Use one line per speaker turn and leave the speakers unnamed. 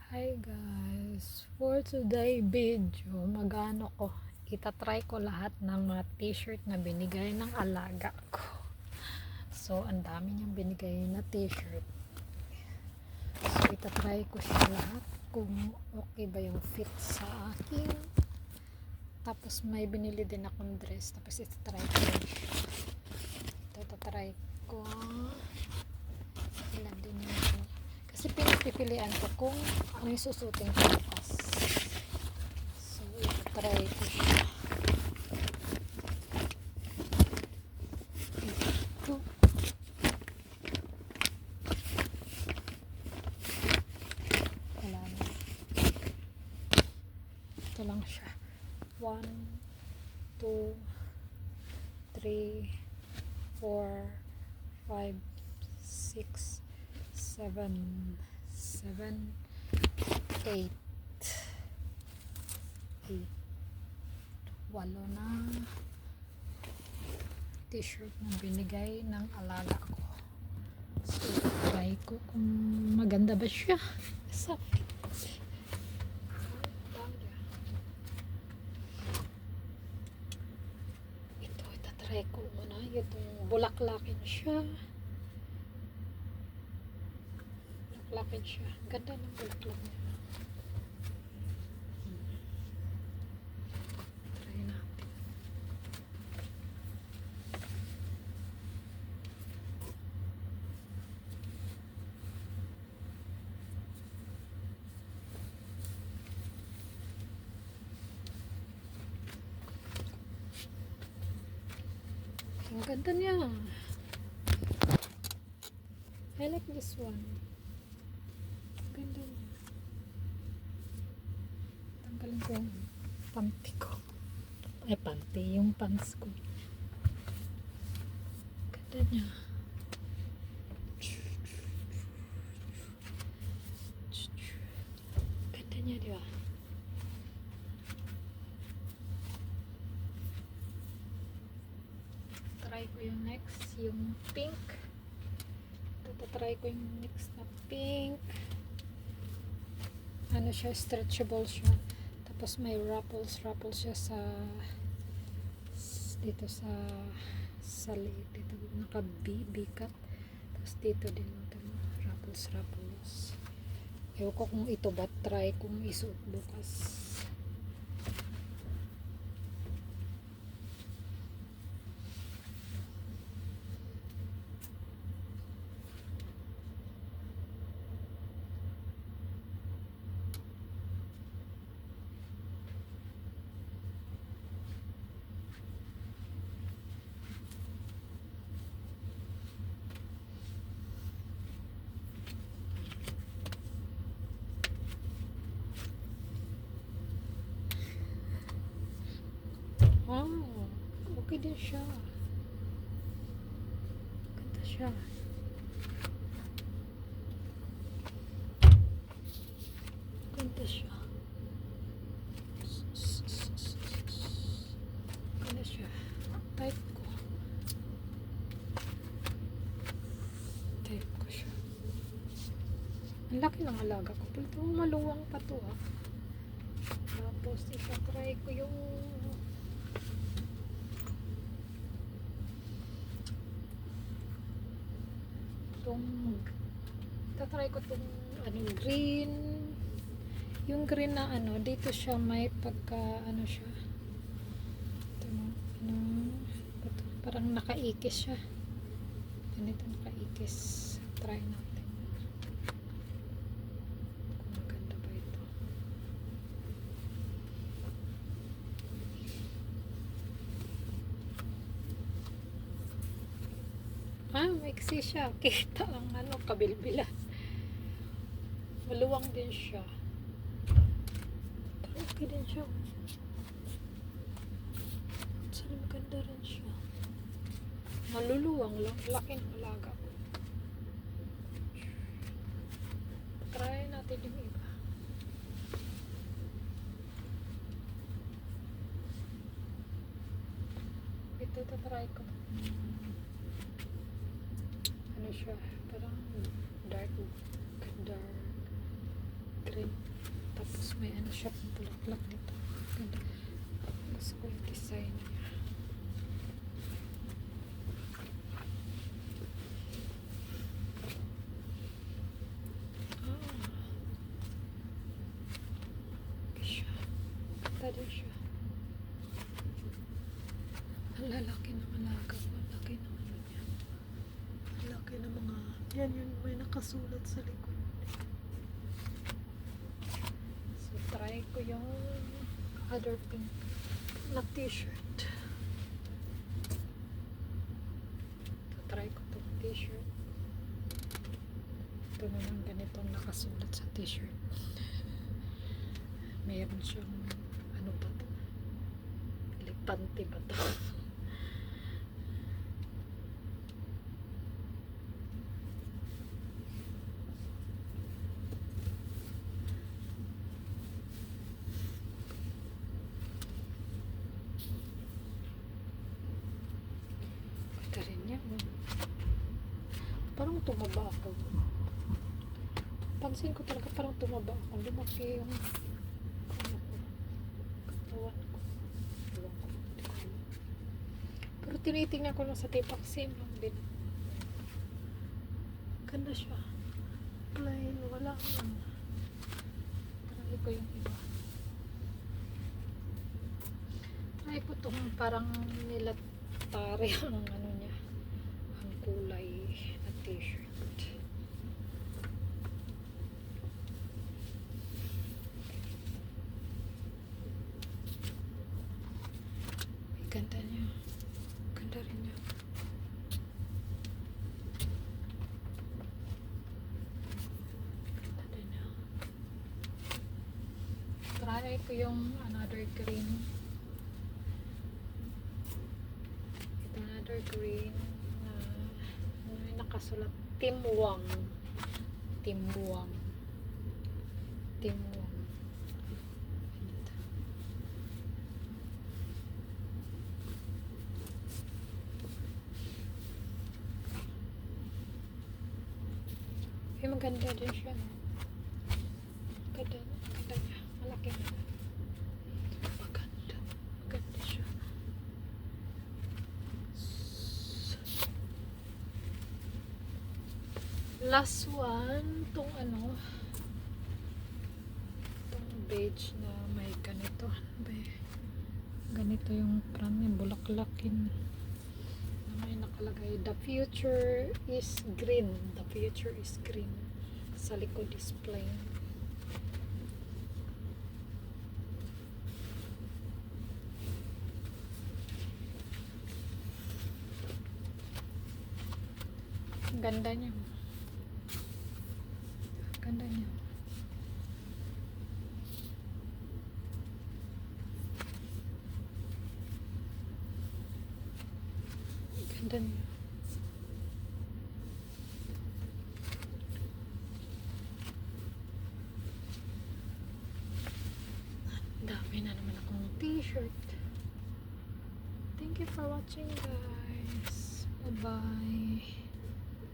Hi guys, for today video magano ko itatry ko lahat ng mga t-shirt na binigay ng alaga ko. So ang dami niyang binigay na t-shirt, so itatry ko siya lahat kung okay ba yung fit sa akin. Tapos may binili din akong dress, tapos itatry ko rin siya. Itatry ko ilan din yung kasi pinipilian ko kung ano yung susutin ko bukas. So, i-try ko siya. Ito. Wala na. Ito lang siya. 1, 2, 3, 4, 5, 6, 7, 8, 8, 8 na t-shirt na binigay ng alaga ko. So, try ko kung maganda ba siya sa fit. Ito, itatry ko muna itong bulaklakin siya. Bulaklakin siya. Ganda ng bulaklak niya. Try natin. Ang ganda niya. I like this one. Ganda niya. Tanggalin ko yung panty ko. Ay, panty. Yung pants ko. Ganda niya. Ganda niya, di ba? Try ko yung next. Yung pink. Try ko yung next na pink. Ano siya, stretchable siya. Tapos may ruffles siya sa dito sa liit. Dito naka BB cut. Tapos dito din ito, ruffles. Ewan ko kung ito ba try kung isuot bukas. Okay din siya. Ganda siya. Ganda siya. Ganda siya. Type ko. Type ko siya. Ang laki ng alaga ko. Ito maluwang pa to ah. Tapos isa-try ko yung tatry ko itong green, yung green na dito siya may pagka siya ito, parang nakaikis siya, ganito nakaikis. Try natin kung maganda ba ito. Maiksi siya. Kita ang kabilbilan. Maluwang din siya. Pero okay din siya. Sana maganda rin siya. Maluluwang lang. Laking alaga ko. Try natin yung iba. Ito tatry ko. Siya parang dark green. Tapos may ano siya, bulaklak nito. Ganda. Gusto ko yung design niya. Ganda din siya. Ang lalaki ng alaga ko. Ang laki ng ano niya. Ang laki ng mga... Yan yun, may nakasulat sa likod. So, try ko yung other pink na t-shirt. So, try ko itong t-shirt. Ito naman ganitong nakasulat sa t-shirt. Mayroon siyang ano pa to? Lipante ba to? Ito rin yan. Parang tumaba ako. Pansin ko talaga parang tumaba ako. Lumaki yung katawan ko. Ewan ko. Pero tinitingnan ko lang sa Tipaxim lang din. Ganda siya. Plain. Wala ang try ko yung iba. Try ko itong parang nilatari ang ano niya. Ang kulay na t-shirt. Ganda niya. Ganda rin niya. Ganda din niya. Try ko yung another green. Ito another green na may nakasulat Timwang. Timwang. Timwang. Ay, maganda din siya. Ganda, ganda niya. Malaki na. Maganda. Maganda siya. Last one, tong ano, tong beige na may ganito. Ganito yung front niya, bulaklakin. May nakalagay, the future is green. The future is green. Sa likod is plain. Ang ganda niya. Ganda niya. Ganda niya. Dami na naman akong t-shirt. Thank you for watching, guys. Bye-bye.